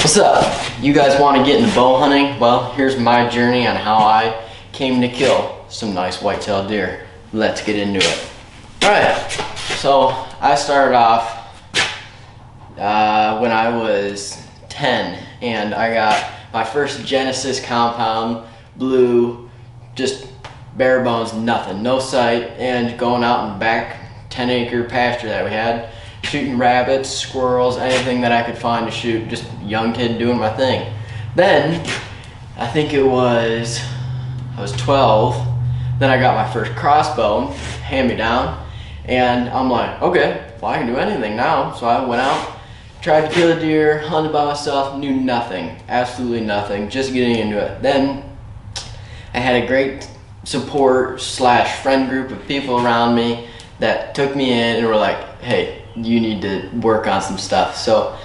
What's up? You guys want to get into bow hunting? Well, here's my journey on how I came to kill some nice white-tailed deer. Let's get into it. Alright, so I started off when I was 10, and I got my first Genesis compound, blue, just bare bones, nothing, no sight, and going out in the back 10-acre pasture that we had, shooting rabbits, squirrels, anything that I could find to shoot, just a young kid doing my thing. Then, I think I was 12, then I got my first crossbow, hand-me-down, and I'm like, okay, well I can do anything now. So I went out, tried to kill a deer, hunted by myself, knew nothing, absolutely nothing, just getting into it. Then, I had a great support / friend group of people around me that took me in and were like, hey, you need to work on some stuff. So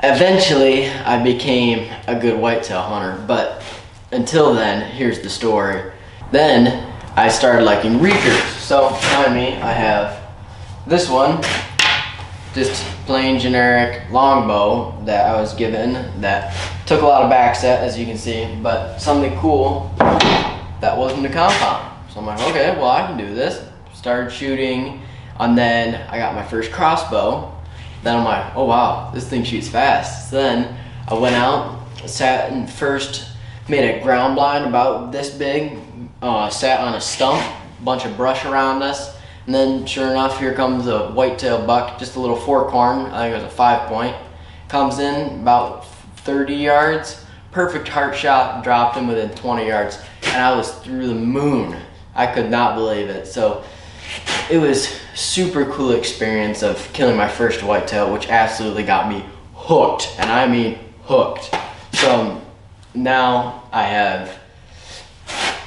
eventually I became a good whitetail hunter, but until then, here's the story. Then I started liking reapers. So behind me I have this one, just plain generic longbow that I was given that took a lot of backset, as you can see, but something cool that wasn't a compound. So I'm like, okay, well I can do this. Started shooting, and then I got my first crossbow. Then I'm like, oh wow, this thing shoots fast. So then I went out, sat and first made a ground blind about this big, sat on a stump, bunch of brush around us, and then sure enough, here comes a whitetail buck, just a little forkhorn, I think it was a 5-point, comes in about 30 yards, perfect heart shot, dropped him within 20 yards, and I was through the moon. I could not believe it. So it was super cool experience of killing my first whitetail, which absolutely got me hooked, and I mean hooked. So now I have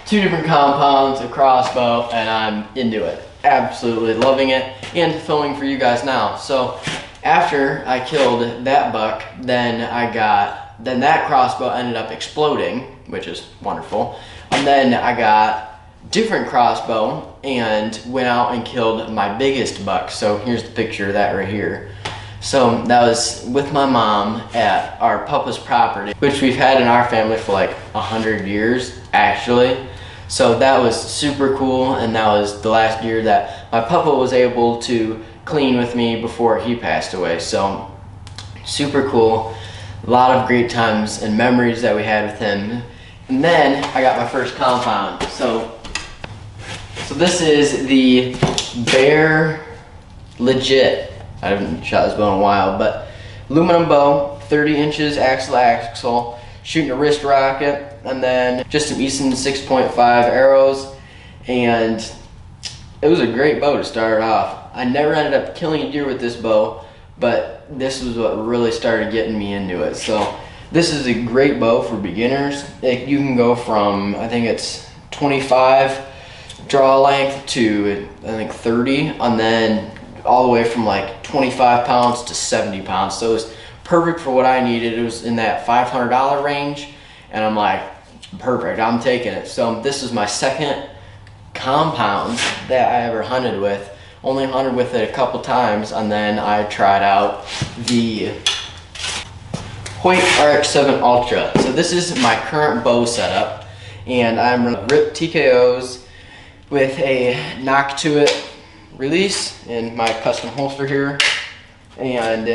2 different compounds, a crossbow, and I'm into it. Absolutely loving it, and filming for you guys now. So after I killed that buck, then that crossbow ended up exploding, which is wonderful. And then I got different crossbow and went out and killed my biggest buck. So here's the picture of that right here. So that was with my mom at our papa's property, which we've had in our family for like 100 years actually. So that was super cool, and that was the last deer that my papa was able to clean with me before he passed away. So super cool, a lot of great times and memories that we had with him. And then I got my first compound. So this is the Bear Legit. I haven't shot this bow in a while, but aluminum bow, 30 inches axle to axle, shooting a wrist rocket, and then just some Easton 6.5 arrows, and it was a great bow to start off. I never ended up killing a deer with this bow, but this was what really started getting me into it. So this is a great bow for beginners. You can go from, I think it's 25 draw length to I think 30, and then all the way from like 25 pounds to 70 pounds. So it was perfect for what I needed. It was in that $500 range, and I'm like, perfect, I'm taking it. So this is my second compound that I ever hunted with. Only hunted with it a couple times, and then I tried out the Hoyt RX-7 Ultra. So this is my current bow setup, and I'm running RIP TKOs with a knock to it release in my custom holster here, and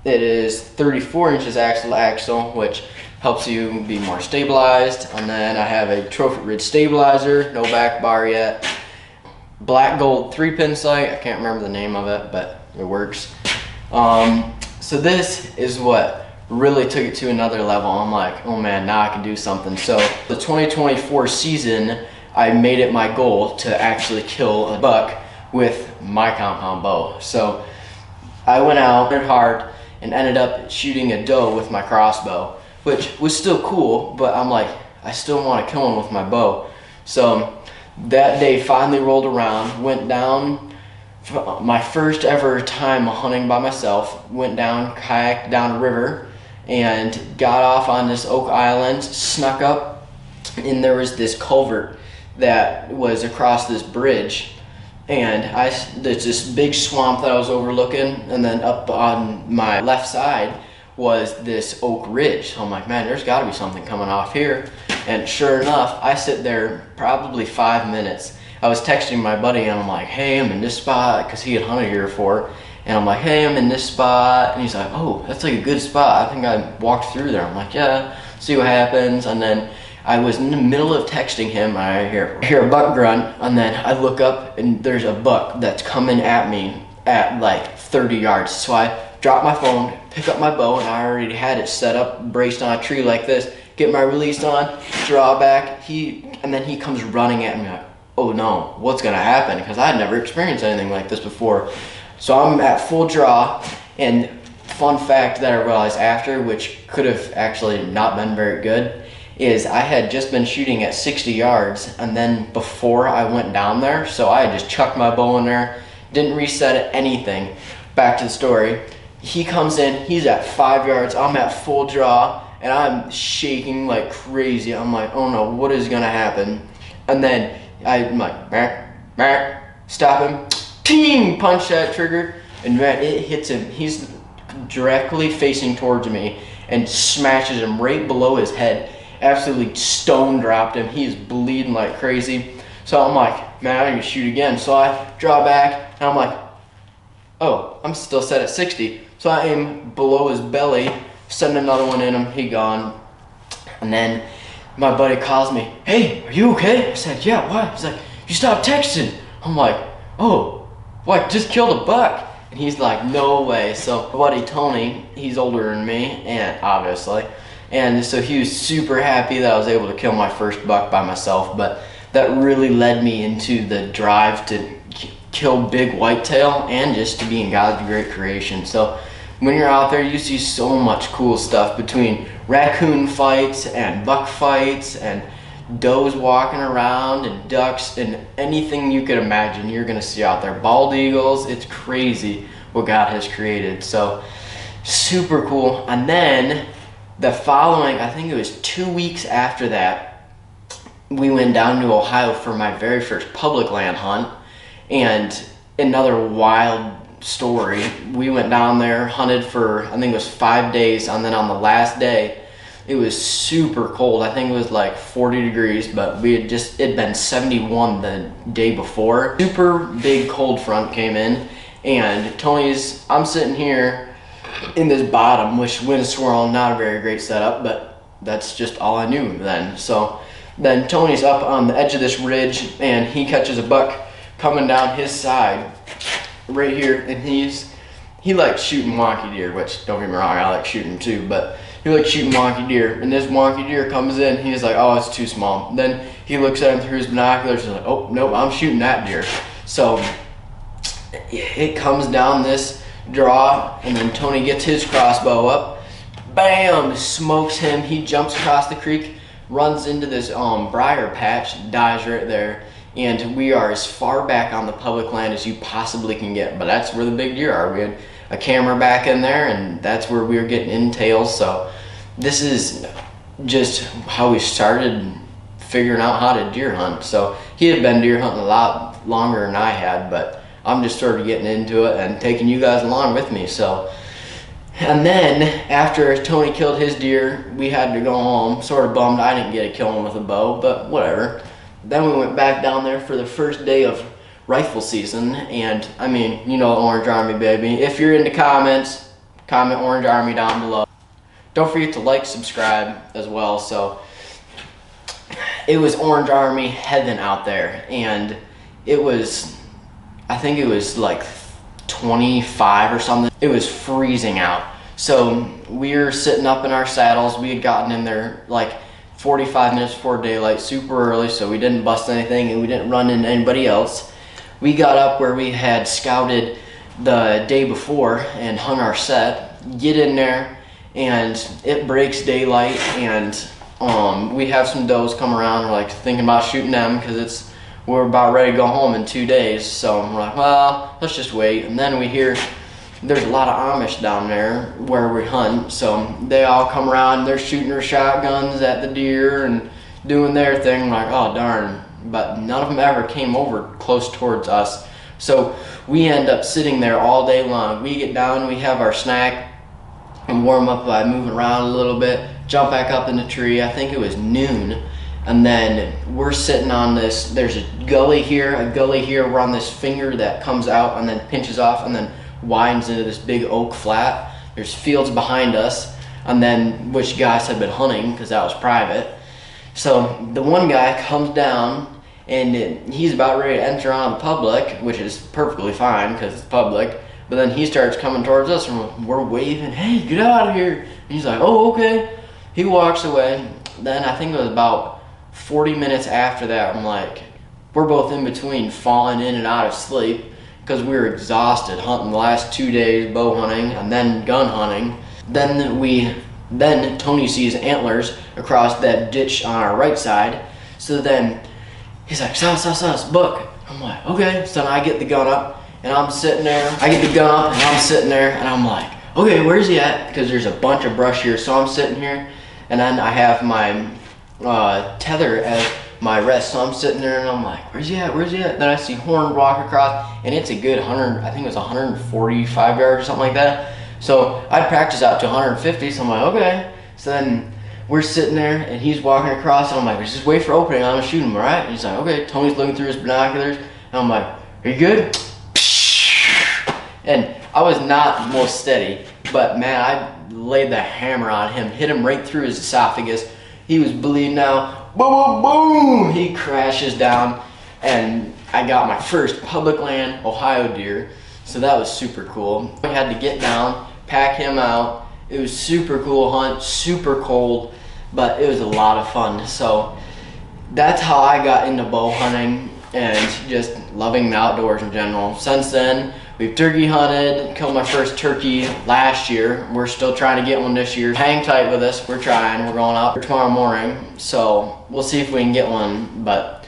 it is 34 inches axle to axle, which helps you be more stabilized. And then I have a trophy ridge stabilizer, no back bar yet, black gold 3-pin sight, I can't remember the name of it, but it works. So this is what really took it to another level. I'm like, oh man, now I can do something. So the 2024 season, I made it my goal to actually kill a buck with my compound bow. So I went out hard and ended up shooting a doe with my crossbow, which was still cool, but I'm like, I still want to kill him with my bow. So that day finally rolled around, went down, my first ever time hunting by myself, went down, kayaked down a river, and got off on this oak island, snuck up, and there was this culvert that was across this bridge, and there's this big swamp that I was overlooking, and then up on my left side was this oak ridge. So I'm like, man, there's gotta be something coming off here. And sure enough, I sit there probably 5 minutes. I was texting my buddy and I'm like, hey, I'm in this spot, because he had hunted here before. And I'm like, hey, I'm in this spot. And he's like, oh, that's like a good spot. I think I walked through there. I'm like, yeah, see what happens. And then I was in the middle of texting him. I hear a buck grunt. And then I look up and there's a buck that's coming at me at like 30 yards. So I drop my phone, pick up my bow, and I already had it set up, braced on a tree like this, get my release on, draw back. And then he comes running at me like, oh no, what's gonna happen? Because I had never experienced anything like this before. So I'm at full draw, and fun fact that I realized after, which could have actually not been very good, is I had just been shooting at 60 yards, and then before I went down there, so I had just chucked my bow in there, didn't reset it, anything. Back to the story. He comes in, he's at 5 yards, I'm at full draw, and I'm shaking like crazy. I'm like, oh no, what is gonna happen? And then I'm like, stop him. Ting! Punch that trigger, and man, it hits him. He's directly facing towards me and smashes him right below his head. Absolutely stone dropped him. He's bleeding like crazy. So I'm like, man, I need to shoot again. So I draw back and I'm like, oh, I'm still set at 60. So I aim below his belly, send another one in him, he gone. And then my buddy calls me, hey, are you okay? I said, yeah, what? He's like, you stopped texting. I'm like, oh, what, just killed a buck? And he's like, no way. So my buddy Tony, he's older than me, and obviously, and so he was super happy that I was able to kill my first buck by myself. But that really led me into the drive to kill big whitetail and just to be in God's great creation. So when you're out there, you see so much cool stuff between raccoon fights and buck fights and does walking around and ducks and anything you could imagine you're gonna see out there. Bald eagles, it's crazy what God has created. So super cool. And then the following, I think it was 2 weeks after that, we went down to Ohio for my very first public land hunt. And another wild story, we went down there, hunted for I think it was 5 days, and then on the last day it was super cold. I think it was like 40 degrees, but it'd been 71 the day before. Super big cold front came in, and I'm sitting here in this bottom, which wind swirl, not a very great setup, but that's just all I knew then. So then Tony's up on the edge of this ridge, and he catches a buck coming down his side right here, and he likes shooting wonky deer, which don't get me wrong, I like shooting too, but he likes shooting wonky deer. And this wonky deer comes in, he's like, oh, it's too small. Then he looks at him through his binoculars and like, oh nope, I'm shooting that deer. So it comes down this draw, and then Tony gets his crossbow up, bam, smokes him. He jumps across the creek, runs into this briar patch, dies right there. And we are as far back on the public land as you possibly can get, but that's where the big deer are. We had a camera back in there, and that's where we were getting in tails. So this is just how we started figuring out how to deer hunt. So he had been deer hunting a lot longer than I had, but I'm just sort of getting into it and taking you guys along with me. So, and then after Tony killed his deer, we had to go home. Sort of bummed I didn't get to kill him with a bow, but whatever. Then we went back down there for the first day of rifle season, and I mean, you know, Orange Army, baby. If you're into comments, comment Orange Army down below. Don't forget to like, subscribe as well. So it was Orange Army heaven out there, and it was, I think it was like 25 or something. It was freezing out. So we were sitting up in our saddles. We had gotten in there like 45 minutes before daylight, super early, so we didn't bust anything and we didn't run into anybody else. We got up where we had scouted the day before and hung our set, get in there, and it breaks daylight, and we have some does come around. We're like thinking about shooting them because we're about ready to go home in 2 days. So we're like, well, let's just wait. And then we hear there's a lot of Amish down there where we hunt, so they all come around, they're shooting their shotguns at the deer and doing their thing. I'm like, oh darn, but none of them ever came over close towards us. So we end up sitting there all day long. We get down, we have our snack, and warm up by moving around a little bit, jump back up in the tree. I think it was noon. And then we're sitting on this, there's a gully here, we're on this finger that comes out and then pinches off and then winds into this big oak flat. There's fields behind us, and then which guys had been hunting because that was private. So the one guy comes down and he's about ready to enter on public, which is perfectly fine because it's public. But then he starts coming towards us and we're waving, hey, get out of here. And he's like, oh, okay. He walks away. Then I think it was about 40 minutes after that, I'm like, we're both in between falling in and out of sleep because we were exhausted hunting the last 2 days, bow hunting and then gun hunting. Then Tony sees antlers across that ditch on our right side. So then he's like, sus, buck. I'm like, okay. So then I get the gun up and I'm sitting there. And I'm like, okay, where's he at? Because there's a bunch of brush here. So I'm sitting here and then I have my tether as my rest. So I'm sitting there and I'm like, where's he at? Then I see Horn walk across and it's a good 100, I think it was 145 yards or something like that. So I'd practice out to 150, so I'm like, okay. So then we're sitting there and he's walking across and I'm like, just wait for opening, I'm gonna shoot him, all right? And he's like, okay. Tony's looking through his binoculars and I'm like, are you good? And I was not most steady, but man, I laid the hammer on him, hit him right through his esophagus. He was bleeding out, boom, boom, boom. He crashes down and I got my first public land Ohio deer. So that was super cool. I had to get down, pack him out. It was super cool hunt, super cold, but it was a lot of fun. So that's how I got into bow hunting and just loving the outdoors in general. Since then, we've turkey hunted, killed my first turkey last year. We're still trying to get one this year. Hang tight with us, we're trying. We're going out tomorrow morning, so we'll see if we can get one, but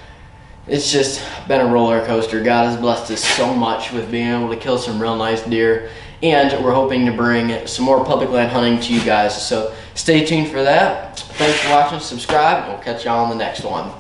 it's just been a roller coaster. God has blessed us so much with being able to kill some real nice deer, and we're hoping to bring some more public land hunting to you guys. So stay tuned for that. Thanks for watching, subscribe, and we'll catch y'all on the next one.